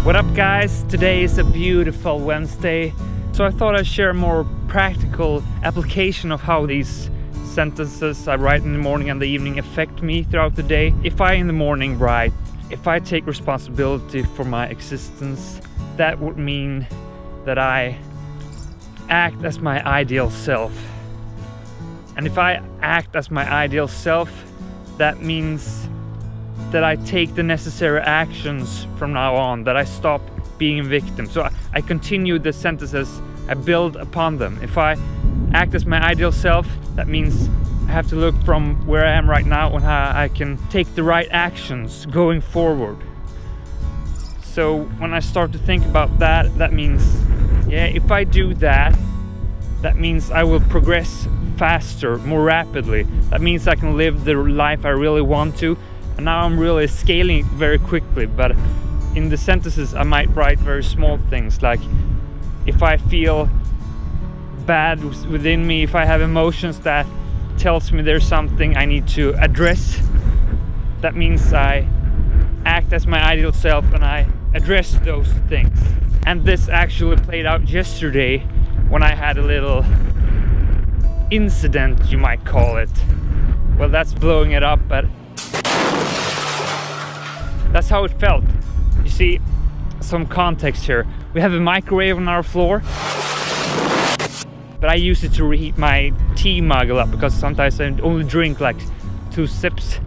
What up guys? Today is a beautiful Wednesday, so I thought I'd share a more practical application of how these sentences I write in the morning and the evening affect me throughout the day. If I in the morning write, if I take responsibility for my existence, that would mean that I act as my ideal self. And if I act as my ideal self, that means that I take the necessary actions from now on, that I stop being a victim. So I continue the sentences, I build upon them. If I act as my ideal self, that means I have to look from where I am right now and how I can take the right actions going forward. So when I start to think about that, that means, yeah, if I do that, that means I will progress faster, more rapidly. That means I can live the life I really want to. And now I'm really scaling it very quickly, but in the sentences I might write very small things, like if I feel bad within me, if I have emotions that tells me there's something I need to address, that means I act as my ideal self and I address those things. And this actually played out yesterday when I had a little incident, you might call it. Well, that's blowing it up, but that's how it felt. You see, some context here. We have a microwave on our floor, but I use it to reheat my tea mug a lot because sometimes I only drink like 2 sips.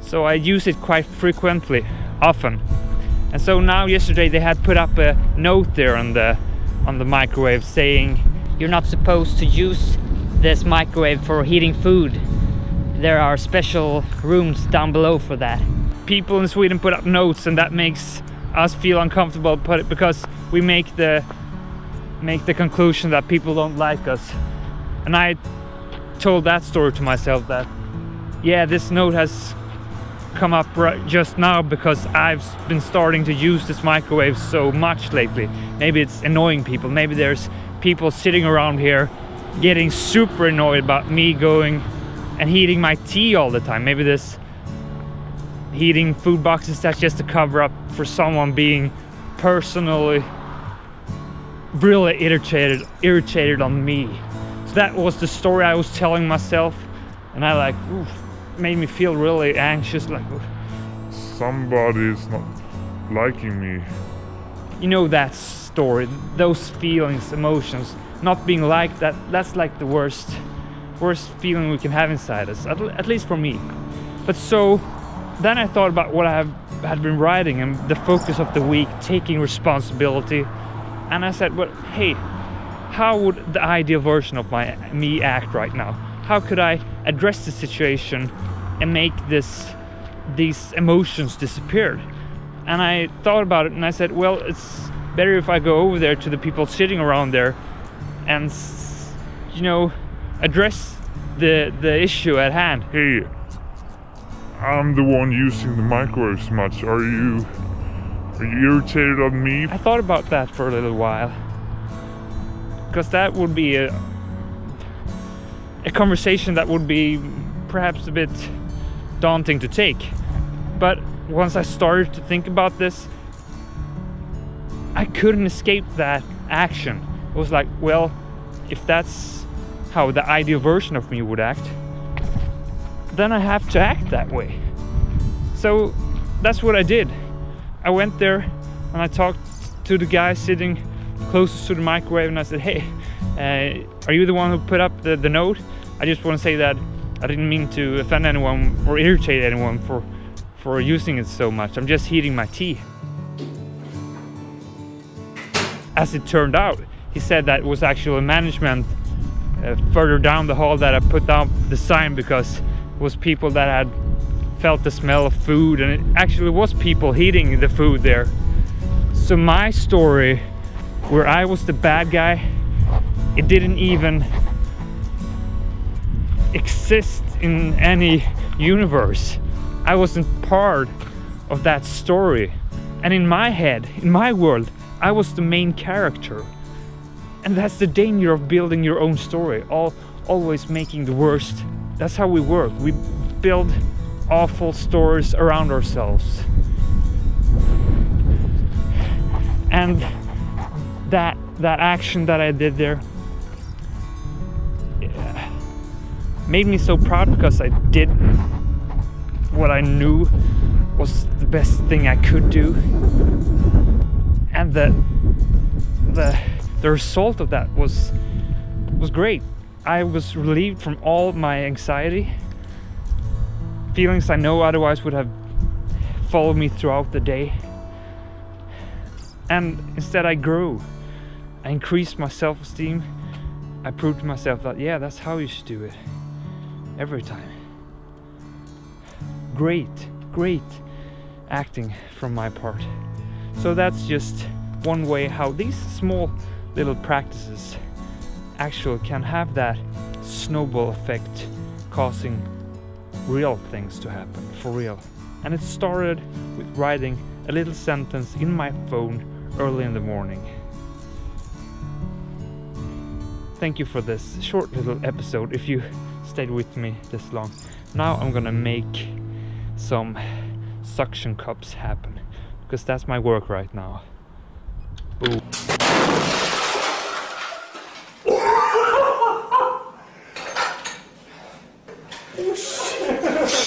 So I use it quite frequently, often. And so now yesterday they had put up a note there on the microwave saying, "You're not supposed to use this microwave for heating food. There are special rooms down below for that." People in Sweden put up notes, and that makes us feel uncomfortable because we make the conclusion that people don't like us. And I told that story to myself that, yeah, this note has come up just now because I've been starting to use this microwave so much lately. Maybe it's annoying people. Maybe there's people sitting around here getting super annoyed about me going and heating my tea all the time. Maybe this heating food boxes, that's just a cover up for someone being personally really irritated on me. So that was the story I was telling myself, and I like made me feel really anxious, like somebody is not liking me. You know that story, those feelings, emotions, not being liked, that's like the worst feeling we can have inside us, at least for me. But so then I thought about what I had been writing and the focus of the week, taking responsibility. And I said, well, hey, how would the ideal version of me act right now? How could I address the situation and make these emotions disappear? And I thought about it and I said, well, it's better if I go over there to the people sitting around there and, you know, address the issue at hand. Hey, I'm the one using the microwave so much. Are you irritated on me? I thought about that for a little while, because that would be a conversation that would be perhaps a bit daunting to take. But once I started to think about this, I couldn't escape that action. It was like, well, if that's how the ideal version of me would act, then I have to act that way. So that's what I did. I went there and I talked to the guy sitting closest to the microwave, and I said, hey, are you the one who put up the note? I just want to say that I didn't mean to offend anyone or irritate anyone for using it so much. I'm just heating my tea. As it turned out, he said that it was actually management further down the hall that I put down the sign because it was people that had felt the smell of food, and it actually was people heating the food there. So my story, where I was the bad guy, it didn't even exist in any universe. I wasn't part of that story. And in my head, in my world, I was the main character. And that's the danger of building your own story, always making the worst. That's how we work. We build awful stories around ourselves. And that action that I did there made me so proud, because I did what I knew was the best thing I could do, and the result of that was great. I was relieved from all my anxiety, feelings I know otherwise would have followed me throughout the day, and instead I grew. I increased my self-esteem. I proved to myself that, yeah, that's how you should do it every time. Great acting from my part. So that's just one way how these small little practices actually can have that snowball effect, causing real things to happen for real. And it started with writing a little sentence in my phone early in the morning. Thank you for this short little episode, if you stayed with me this long. Now I'm gonna make some suction cups happen, because that's my work right now. Ooh.